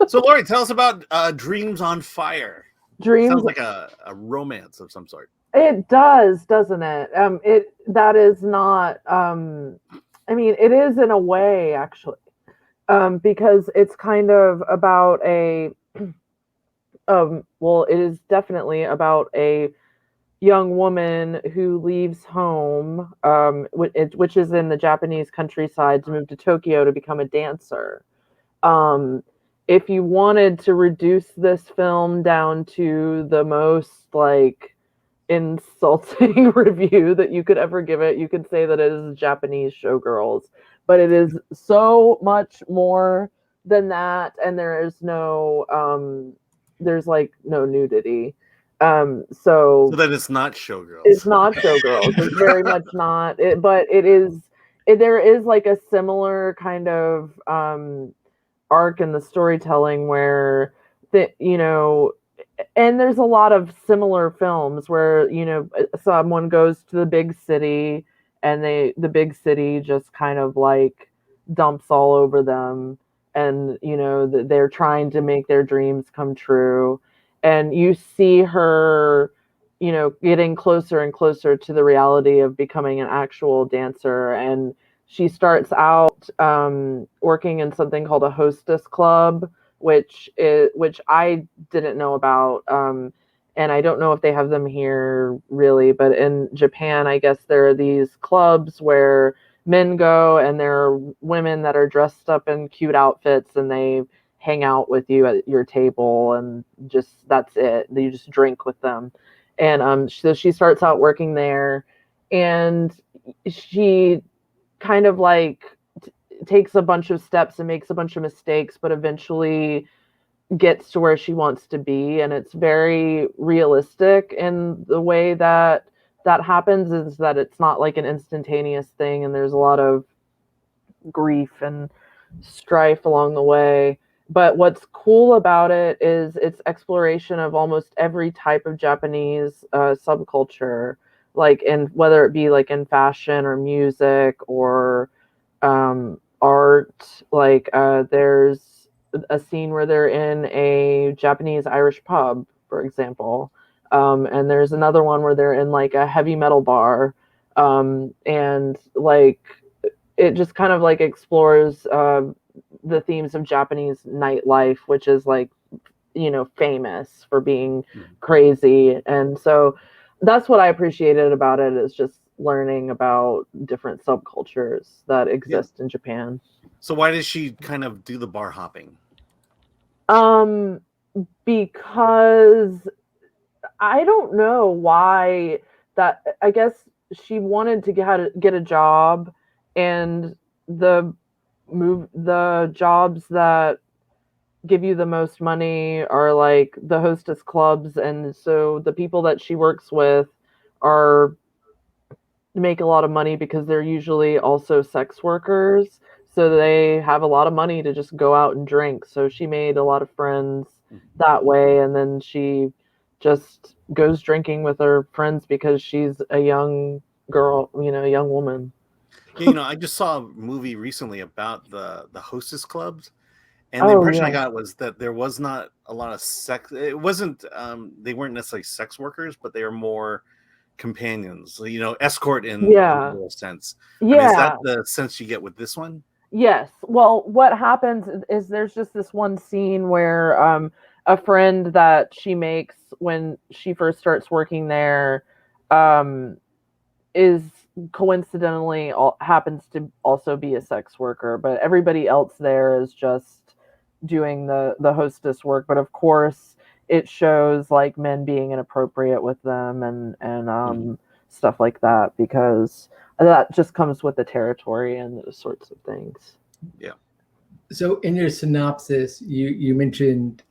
So, Lori, tell us about Dreams on Fire. Dreams sounds like a romance of some sort. It does, doesn't it? That is not. I mean, it is in a way, actually, because it's kind of about a. Well, it is definitely about a young woman who leaves home, which is in the Japanese countryside, to move to Tokyo to become a dancer. If you wanted to reduce this film down to the most like insulting review that you could ever give it, you could say that it is Japanese showgirls, but it is so much more than that, and there's like no nudity. So that it's not showgirls. It's not showgirls. It's very much not. But it is. There is like a similar kind of arc in the storytelling where and there's a lot of similar films where someone goes to the big city and the big city just kind of like dumps all over them, and they're trying to make their dreams come true, and you see her getting closer and closer to the reality of becoming an actual dancer. And she starts out working in something called a hostess club, which I didn't know about, and I don't know if they have them here really, but in Japan, I guess there are these clubs where men go, and there are women that are dressed up in cute outfits, and they hang out with you at your table, and just that's it. You just drink with them. And so she starts out working there, and she kind of like takes a bunch of steps and makes a bunch of mistakes, but eventually gets to where she wants to be. And it's very realistic in the way that happens, is that it's not like an instantaneous thing, and there's a lot of grief and strife along the way. But what's cool about it is its exploration of almost every type of Japanese subculture, like whether it be like in fashion or music or art. Like there's a scene where they're in a Japanese Irish pub, for example, and there's another one where they're in like a heavy metal bar, and like it just kind of like explores the themes of Japanese nightlife, which is like, famous for being crazy. And so that's what I appreciated about it, is just learning about different subcultures that exist in Japan. So why does she kind of do the bar hopping? Because I don't know why that. I guess she wanted to get a job, and the jobs that give you the most money are like the hostess clubs, and so the people that she works with make a lot of money because they're usually also sex workers, so they have a lot of money to just go out and drink. So she made a lot of friends that way, and then she just goes drinking with her friends because she's a young girl, a young woman. I just saw a movie recently about the hostess clubs, and the impression I got was that there was not a lot of sex. It wasn't they weren't necessarily sex workers, but they were more companions, escort in a real sense. Yeah. I mean, is that the sense you get with this one? Yes. Well, what happens is there's just this one scene where a friend that she makes when she first starts working there is coincidentally happens to also be a sex worker, but everybody else there is just doing the hostess work. But of course it shows like men being inappropriate with them and stuff like that, because that just comes with the territory and those sorts of things. Yeah. So in your synopsis, you mentioned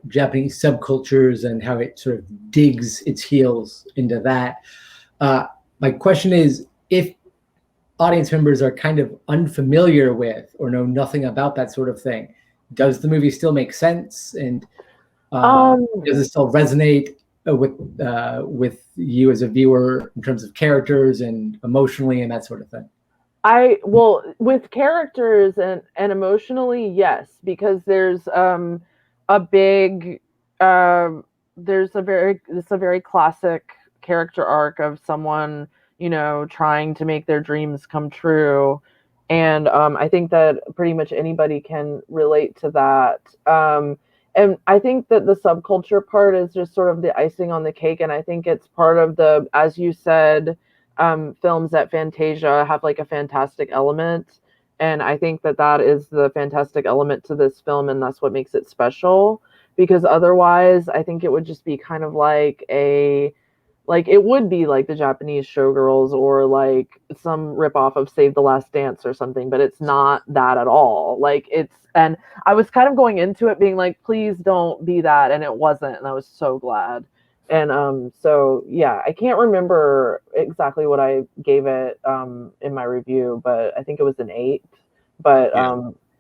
Japanese subcultures and how it sort of digs its heels into that. My question is, if audience members are kind of unfamiliar with or know nothing about that sort of thing, does the movie still make sense? And does it still resonate with you as a viewer in terms of characters and emotionally and that sort of thing? With characters and emotionally, yes, because there's a big there's a very classic character arc of someone, you know, trying to make their dreams come true. And I think that pretty much anybody can relate to that. And I think that the subculture part is just sort of the icing on the cake. And I think it's part of the, as you said, films at Fantasia have like a fantastic element. And I think that that is the fantastic element to this film. And that's what makes it special. Because otherwise, I think it would just be kind of like it would be like the Japanese Showgirls or like some ripoff of Save the Last Dance or something, but it's not that at all. And I was kind of going into it being like, please don't be that, and it wasn't, and I was so glad. And so yeah, I can't remember exactly what I gave it in my review, but I think it was an 8. But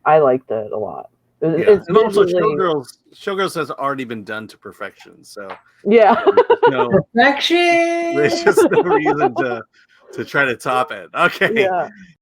I liked it a lot. It's and also Showgirls has already been done to perfection, so yeah, perfection. There's just no reason to try to top it. Okay. Yeah.